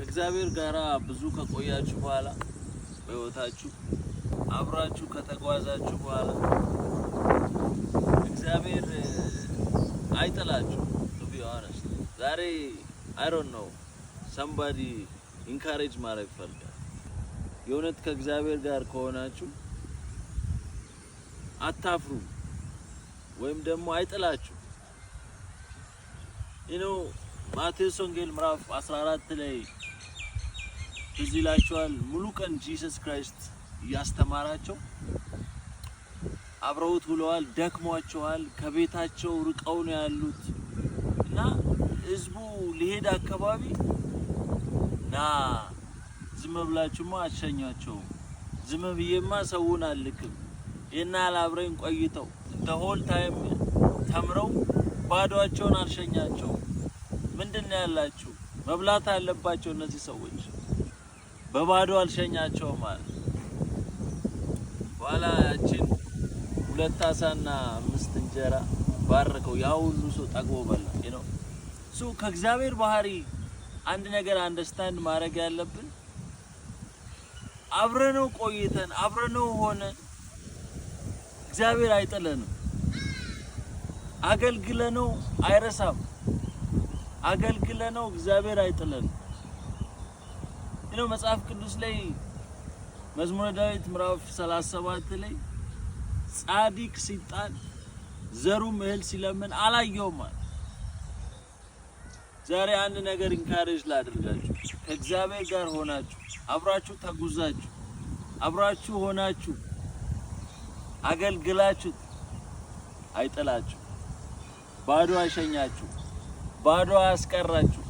ከእግዚአብሔር ጋር ብዙ ከቆያችሁ በኋላ በህይወታችሁ አብራችሁ ከተጓዛችሁ በኋላ እግዚአብሔር አይጥላችሁ። to be honest ዛሬ I don't know somebody encourage ማድረግ ፈልጋለሁ። የእውነት ከእግዚአብሔር ጋር ከሆናችሁ አታፍሩ ወይም ደግሞ አይጥላችሁ። ማቴዎስ ወንጌል ምዕራፍ 14 ላይ ትዝ ይላችኋል። ሙሉ ቀን ኢየሱስ ክርስቶስ ያስተማራቸው አብረውት ውለዋል፣ ደክሟቸዋል፣ ከቤታቸው ርቀው ነው ያሉት እና ህዝቡ ሊሄድ አካባቢ ና ዝም ብላችሁማ አትሸኛቸው፣ ዝም ብዬማ ሰውን አልልክም እና አብረን ቆይተው the whole time ተምረው ባዶአቸውን አልሸኛቸው። ምንድነው ያላችሁ? መብላት አለባቸው እነዚህ ሰዎች፣ በባዶ አልሸኛቸው ማለት በኋላ ያችን 2 ዓሳና 5 እንጀራ ባረከው፣ ያ ሁሉ ሰው ጠግቦ በላ። ከእግዚአብሔር ባህሪ አንድ ነገር አንደርስታንድ ማድረግ ያለብን አብረነው ቆይተን አብረነው ሆነን እግዚአብሔር አይጥለንም። አገልግለነው አይረሳም። አገልግለነው እግዚአብሔር አይጥለንም። መጽሐፍ ቅዱስ ላይ መዝሙረ ዳዊት ምዕራፍ 37 ላይ ጻድቅ ሲጣል ዘሩ እህል ሲለምን አላየውም ማለት። ዛሬ አንድ ነገር ኢንካሬጅ ላድርጋችሁ። ከእግዚአብሔር ጋር ሆናችሁ አብራችሁ ተጉዛችሁ አብራችሁ ሆናችሁ አገልግላችሁ አይጥላችሁ፣ ባዶ አይሸኛችሁ፣ ባዶ አያስቀራችሁ።